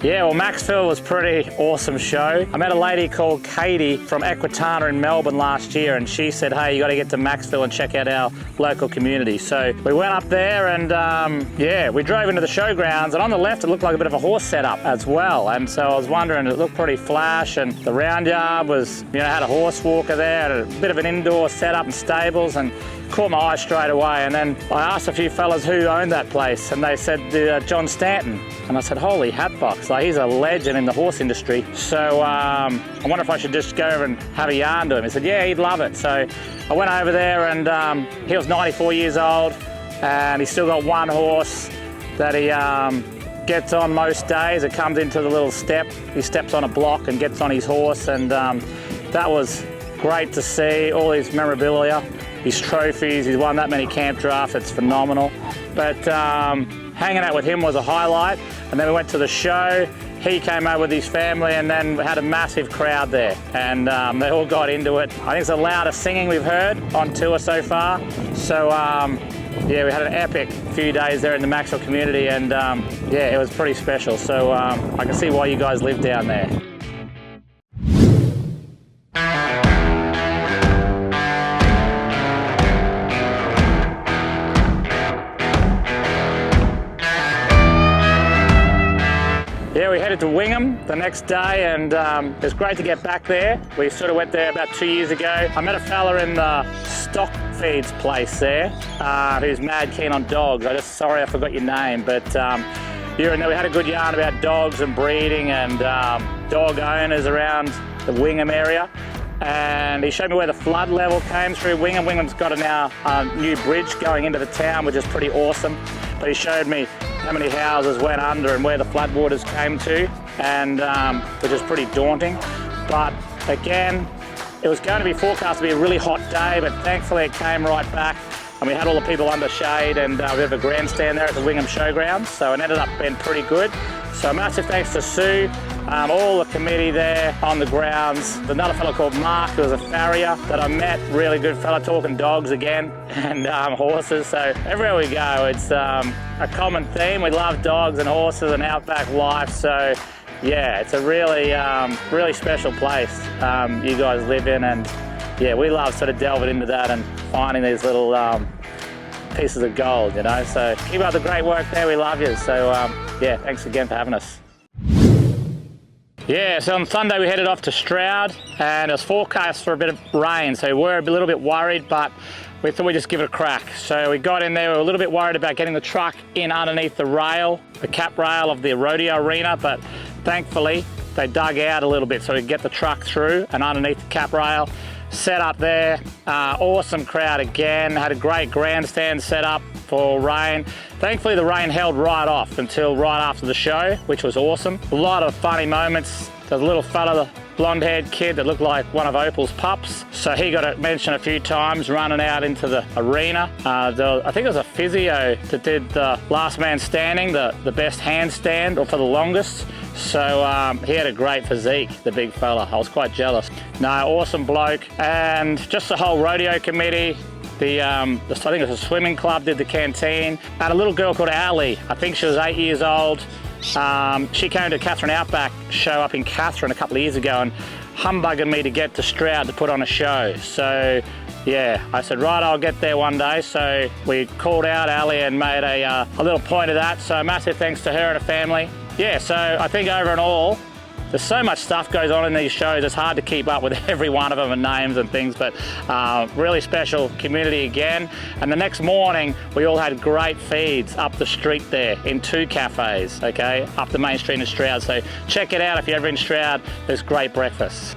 Yeah, well, Macksville was a pretty awesome show. I met a lady called Katie from Equitana in Melbourne last year, and she said, hey, you got to get to Macksville and check out our local community. So we went up there and yeah, we drove into the showgrounds, and on the left it looked like a bit of a horse setup as well. And so I was wondering, it looked pretty flash, and the round yard was, you know, had a horse walker there, and a bit of an indoor setup and stables, and caught my eye straight away. And then I asked a few fellas who owned that place, and they said John Stanton. And I said, holy hatbox, like, he's a legend in the horse industry. So I wonder if I should just go over and have a yarn to him. He said, yeah, he'd love it. So I went over there, and he was 94 years old, and he's still got one horse that he gets on most days. It comes into the little step. He steps on a block and gets on his horse, and that was great to see, all his memorabilia, his trophies. He's won that many camp drafts, it's phenomenal. But hanging out with him was a highlight. And then we went to the show. He came over with his family, and then we had a massive crowd there, and they all got into it. I think it's the loudest singing we've heard on tour so far. So yeah, we had an epic few days there in the Macksville community, and yeah, it was pretty special. So I can see why you guys live down there. Yeah, we headed to Wingham the next day, and it was great to get back there. We sort of went there about 2 years ago. I met a fella in the stock feeds place there who's mad keen on dogs. Sorry I forgot your name, but you and we had a good yarn about dogs and breeding and dog owners around the Wingham area. And he showed me where the flood level came through Wingham. Wingham's got a new bridge going into the town, which is pretty awesome. But he showed me how many houses went under and where the floodwaters came to, and which is pretty daunting. But again, it was going to be forecast to be a really hot day, but thankfully it came right back, and we had all the people under shade, and we have a grandstand there at the Wingham Showgrounds, so it ended up being pretty good. So massive thanks to Sue, all the committee there on the grounds. Another fellow called Mark, who was a farrier that I met, really good fella, talking dogs again, and horses. So everywhere we go, it's a common theme. We love dogs and horses and outback life. So yeah, it's a really, really special place you guys live in, and yeah, we love sort of delving into that and finding these little pieces of gold, you know. So keep up the great work there, we love you. So yeah, thanks again for having us. Yeah, so on Sunday we headed off to Stroud, and it was forecast for a bit of rain, so we were a little bit worried, but we thought we'd just give it a crack. So we got in there, we were a little bit worried about getting the truck in underneath the rail, the cap rail of the rodeo arena, but thankfully they dug out a little bit so we could get the truck through and underneath the cap rail. Set up there, awesome crowd again, had a great grandstand set up for rain. Thankfully the rain held right off until right after the show, which was awesome. A lot of funny moments. There's a little fella, the blonde-haired kid that looked like one of Opal's pups, so he got mentioned a few times running out into the arena. I think it was a physio that did the last man standing, the best handstand, or for the longest. So he had a great physique, the big fella. I was quite jealous. No, awesome bloke. And just the whole rodeo committee, I think it was a swimming club, did the canteen. And a little girl called Ali, I think she was 8 years old. She came to Catherine Outback show up in Catherine a couple of years ago and humbugging me to get to Stroud to put on a show. So yeah, I said, right, I'll get there one day. So we called out Ali and made a little point of that. So massive thanks to her and her family. Yeah, so I think over and all, there's so much stuff goes on in these shows, it's hard to keep up with every one of them and names and things, but really special community again. And the next morning, we all had great feeds up the street there in 2 cafes, okay, up the main street in Stroud. So check it out if you're ever in Stroud, there's great breakfasts.